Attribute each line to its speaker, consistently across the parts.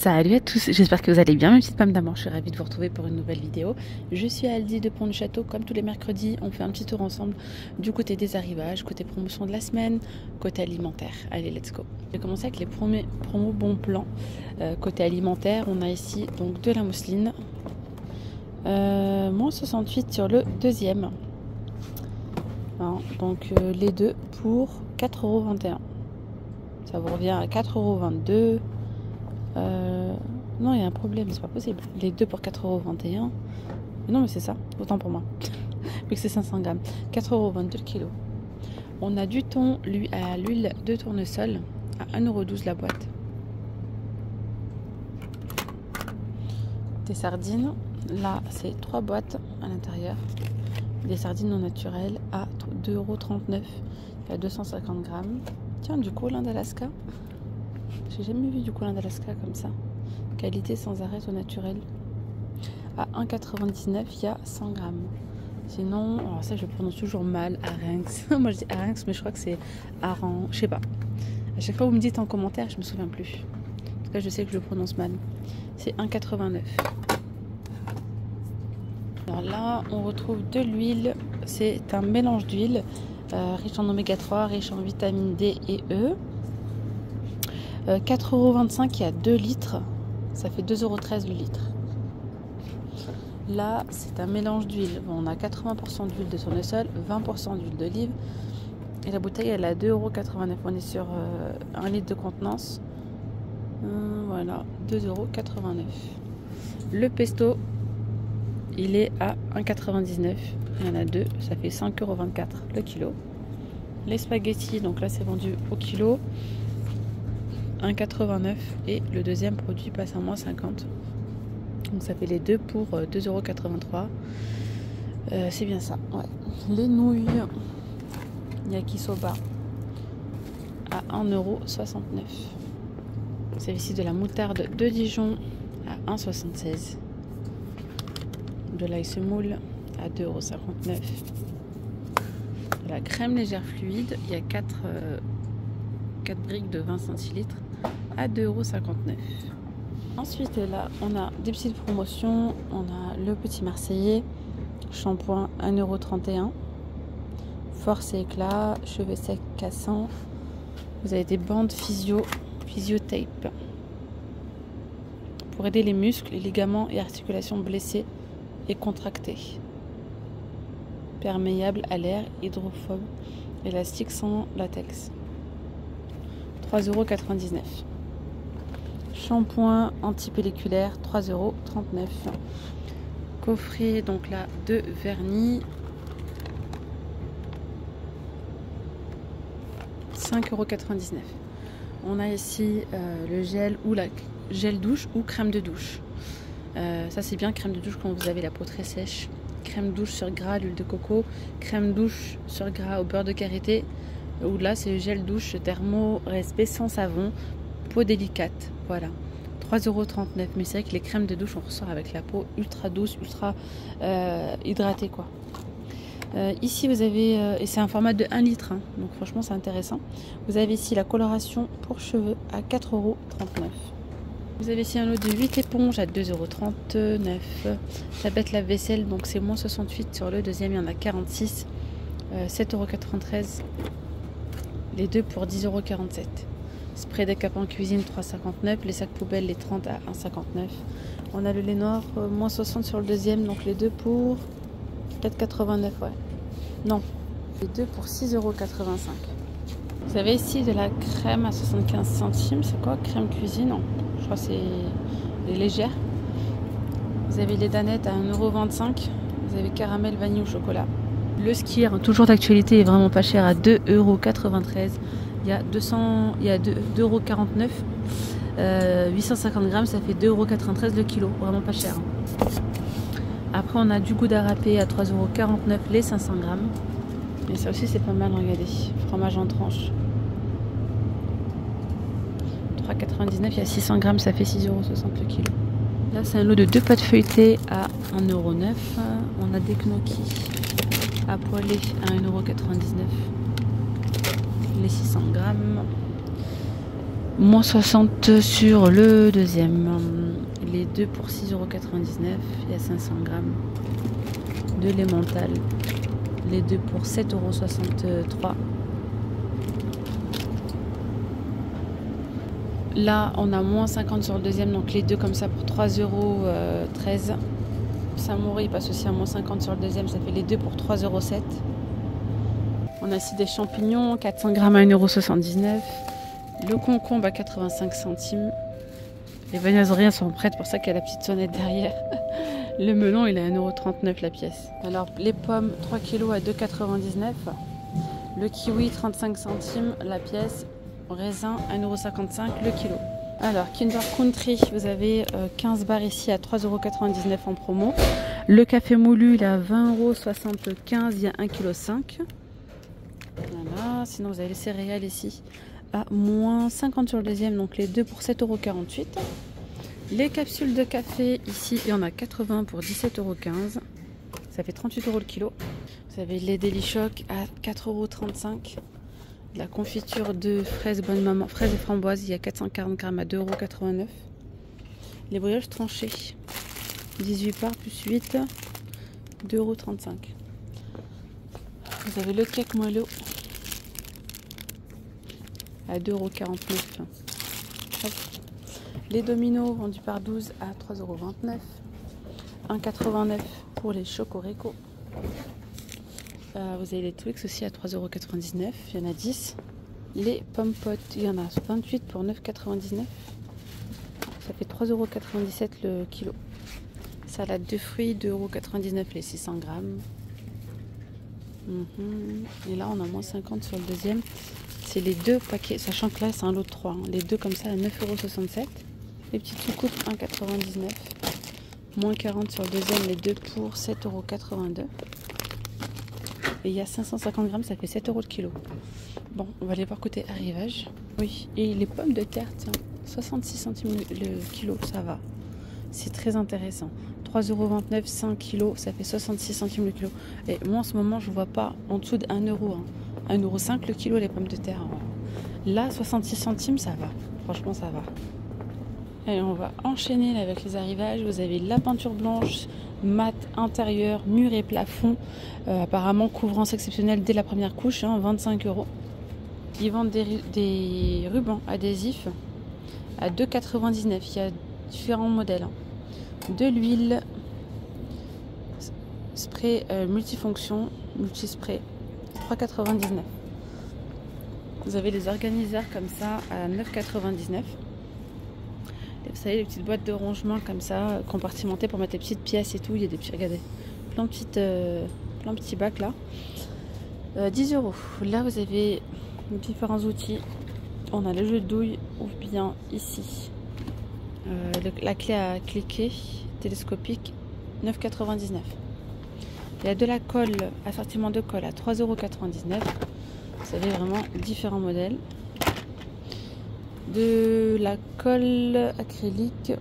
Speaker 1: Salut à tous, j'espère que vous allez bien, mes petites pommes d'amour, je suis ravie de vous retrouver pour une nouvelle vidéo. Je suis à Aldi de Pont-du-Château, comme tous les mercredis, on fait un petit tour ensemble du côté des arrivages, côté promotion de la semaine, côté alimentaire. Allez, let's go. Je vais commencer avec les promos bons plans. Côté alimentaire, on a ici donc de la mousseline, moins 68 sur le deuxième. Hein, donc les deux pour 4,21 €. Ça vous revient à 4,22 €. Non, il y a un problème, c'est pas possible. Les deux pour 4,21 €. Non, mais c'est ça, autant pour moi. Vu que c'est 500 grammes. 4,22 € le kilo. On a du thon, lui, à l'huile de tournesol, à 1,12 € la boîte. Des sardines, là, c'est 3 boîtes à l'intérieur. Des sardines non naturelles à 2,39 €. Il y a 250 grammes. Tiens, du colin d'Alaska. J'ai jamais vu du colin d'Alaska comme ça. Qualité sans arrêt au naturel. À 1,99 €, il y a 100 grammes. Sinon, alors ça je le prononce toujours mal, Arinx. Moi je dis Arinx, mais je crois que c'est Aran. Je sais pas. À chaque fois vous me dites en commentaire, je me souviens plus. En tout cas, je sais que je le prononce mal. C'est 1,89 €. Alors là, on retrouve de l'huile. C'est un mélange d'huile riche en oméga 3, riche en vitamine D et E. 4,25 € il y a 2 litres. Ça fait 2,13 € le litre. Là, c'est un mélange d'huile. Bon, on a 80% d'huile de tournesol, 20% d'huile d'olive. Et la bouteille, elle est à 2,89 €. On est sur 1 litre de contenance. Voilà, 2,89 €. Le pesto, il est à 1,99 €. Il y en a 2, ça fait 5,24 € le kilo. Les spaghettis, donc là, c'est vendu au kilo. 1,89 € et le deuxième produit passe à moins 50. Donc ça fait les deux pour 2,83 €. C'est bien ça, ouais. Les nouilles yakisoba à 1,69 €. C'est ici de la moutarde de Dijon à 1,76 €. De l'ail semoule à 2,59 €. De la crème légère fluide, il y a 4 briques de 20 centilitres à 2,59 €. Ensuite là on a des petites promotions. On a le petit marseillais, shampoing 1,31 €, force et éclat, cheveux secs cassants. Vous avez des bandes physio tape pour aider les muscles, les ligaments et articulations blessées et contractées. Perméable à l'air, hydrophobe, élastique sans latex. 3,99 €. Shampoing antipelliculaire, 3,39 €. Coffret, donc là, de vernis, 5,99 €. On a ici le gel ou la gel douche ou crème de douche. Ça c'est bien, crème de douche quand vous avez la peau très sèche. Crème douche sur gras, l'huile de coco. Crème douche sur gras au beurre de karité. Ou là c'est le gel douche thermo respect sans savon, peau délicate. Voilà, 3,39 €. Mais c'est vrai que les crèmes de douche on ressort avec la peau ultra douce, ultra hydratée quoi. Ici vous avez, et c'est un format de 1 litre, hein, donc franchement c'est intéressant. Vous avez ici la coloration pour cheveux à 4,39 €. Vous avez ici un lot de 8 éponges à 2,39 €. Tablette lave-vaisselle, donc c'est moins 68 sur le deuxième, il y en a 46, 7,93 €. Les deux pour 10,47 €. Spray décapant cuisine 3,59 €. Les sacs poubelles, les 30 à 1,59 €. On a le lait noir, moins 60 sur le deuxième, donc les deux pour 4,89 €. Ouais. Non, les deux pour 6,85 €. Vous avez ici de la crème à 75 centimes. C'est quoi? Crème cuisine? Non, je crois que c'est les légères. Vous avez les danettes à 1,25 €. Vous avez caramel, vanille ou chocolat. Le skir, toujours d'actualité, est vraiment pas cher, à 2,93 €. Il y a 2,49 €. 850 grammes, ça fait 2,93 € le kilo. Vraiment pas cher. Après, on a du gouda râpé à 3,49 € les 500 grammes. Et ça aussi, c'est pas mal, regardez. Fromage en tranche. 3,99 €, il y a 600 grammes, ça fait 6,60 € le kilo. Là, c'est un lot de 2 pâtes feuilletées à 1,09 €. On a des gnocchis à poêler à 1,99 €. Les 600 grammes. Moins 60 sur le deuxième. Les deux pour 6,99 €. Il y a 500 grammes. De l'emmental. Les deux pour 7,63 €. Là, on a moins 50 sur le deuxième, donc les deux comme ça pour 3,13 €. Samouraï passe aussi à moins 50 sur le deuxième, ça fait les deux pour 3,07 €. On a ici des champignons, 400 grammes à 1,79 €. Le concombre à 85 centimes. Les viennoiseries sont prêtes, pour ça qu'il y a la petite sonnette derrière. Le melon, il est à 1,39 € la pièce. Alors, les pommes, 3 kg à 2,99 €. Le kiwi, 35 centimes la pièce. Raisin, 1,55 € le kilo. Alors, Kinder Country, vous avez 15 barres ici à 3,99 € en promo. Le café moulu, il est à 20,75 €, il y a 1,5 kg. Voilà, sinon vous avez les céréales ici à moins 50 sur le deuxième, donc les deux pour 7,48 €. Les capsules de café, ici, il y en a 80 pour 17,15 €. Ça fait 38 € le kilo. Vous avez les Deli Choc à 4,35 €. La confiture de fraises bonne maman, fraises et framboises, il y a 440 grammes à 2,89 €. Les brioches tranchées, 18 parts plus 8, 2,35 €. Vous avez le cake moelleux à 2,49 €. Les dominos vendus par 12 à 3,29 €. 1,89 € pour les Chocoreco. Vous avez les Twix aussi à 3,99 €. Il y en a 10. Les pommes potes, il y en a 28 pour 9,99 €. Ça fait 3,97 € le kilo. Salade de fruits, 2,99 € les 600 grammes. Et là, on a moins 50 sur le deuxième. C'est les deux paquets, sachant que là, c'est un lot de 3. Hein. Les deux comme ça à 9,67 €. Les petites soucoupes, 1,99 €. Moins 40 sur le deuxième, les deux pour 7,82 €. Et il y a 550 grammes, ça fait 7 € le kilo. Bon, on va aller voir côté arrivage. Oui, et les pommes de terre, tiens, 66 centimes le kilo, ça va. C'est très intéressant. 3,29 €, 5 kilos, ça fait 66 centimes le kilo. Et moi, en ce moment, je ne vois pas en dessous de 1 €. Hein. 1,05 € le kilo, les pommes de terre. Là, 66 centimes, ça va. Franchement, ça va. Et on va enchaîner là, avec les arrivages. Vous avez la peinture blanche, mat intérieur, mur et plafond. Apparemment, couvrance exceptionnelle dès la première couche, hein, 25 €. Ils vendent des rubans adhésifs à 2,99 €. Il y a différents modèles. Hein. De l'huile, spray multifonction, multispray, 3,99 €. Vous avez les organiseurs comme ça à 9,99 €. Vous savez, les petites boîtes de rangement comme ça, compartimentées pour mettre les petites pièces et tout. Il y a des petits, regardez, plein de petits bacs là. 10 €. Là, vous avez différents outils. On a le jeu de douille ou bien ici. La clé à cliquer, télescopique, 9,99 €. Il y a de la colle, assortiment de colle à 3,99 €. Vous avez vraiment différents modèles. De la colle acrylique,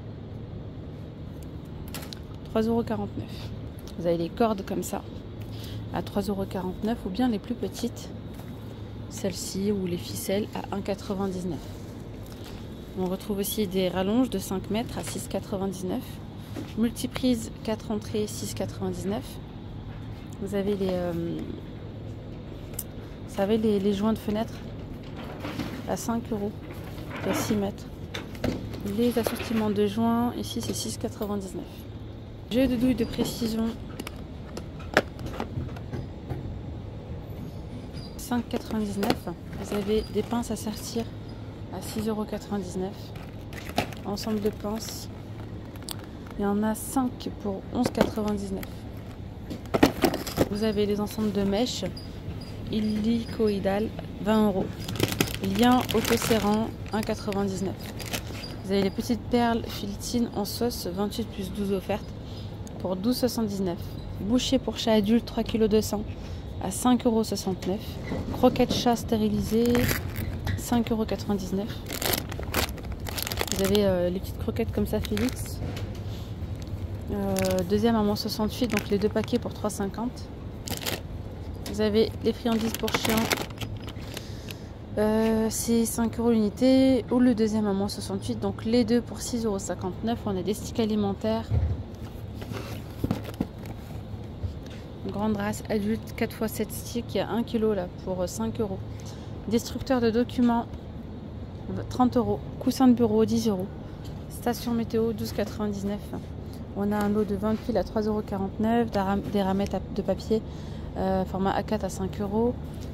Speaker 1: 3,49 €. Vous avez les cordes comme ça à 3,49 € ou bien les plus petites, celles-ci, ou les ficelles à 1,99 €. On retrouve aussi des rallonges de 5 mètres à 6,99 €. Multiprise 4 entrées, 6,99 €. Vous avez les joints de fenêtre à 5 € à 6 mètres. Les assortiments de joints, ici c'est 6,99 €. Jeu de douille de précision, 5,99 €. Vous avez des pinces à sertir à 6,99 €. Ensemble de pinces, il y en a 5 pour 11,99 €. Vous avez les ensembles de mèches hélicoïdales, 20 €. Lien autoserrant, 1,99 €. Vous avez les petites perles filetines en sauce, 28 plus 12 offertes pour 12,79 €. Bouchée pour chat adulte, 3,2 kg à 5,69 €. Croquettes chat stérilisées, 5,99 €. Vous avez les petites croquettes comme ça, Félix. Deuxième à moins 68, donc les deux paquets pour 3,50 €. Vous avez les friandises pour chiens. C'est 5 € l'unité ou le deuxième à moins 68. Donc les deux pour 6,59 €. On a des sticks alimentaires. Grande race adulte 4x7 sticks. Il y a 1 kg là pour 5 €. Destructeur de documents 30 €. Coussin de bureau 10 €. Station météo 12,99 €. On a un lot de 20 piles à 3,49 €. Des ramettes de papier format A4 à 5 €.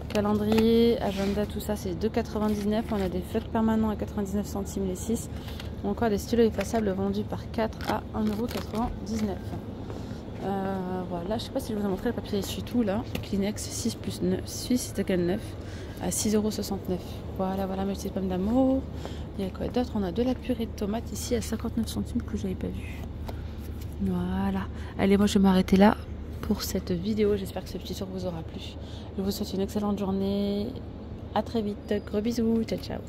Speaker 1: Calendrier, agenda, tout ça c'est 2,99 €. On a des feutres permanents à 99 centimes les 6. Ou encore des stylos effaçables vendus par 4 à 1,99 €. Voilà, je sais pas si je vous ai montré le papier essuie-tout là. Kleenex 6 plus 9, 6 égale 9 à 6,69 €. Voilà, mes petites pommes d'amour. Il y a quoi d'autre? On a de la purée de tomates ici à 59 centimes que j'avais pas vu. Voilà. Allez, moi je vais m'arrêter là pour cette vidéo. J'espère que ce petit tour vous aura plu. Je vous souhaite une excellente journée. À très vite. Gros bisous. Ciao, ciao.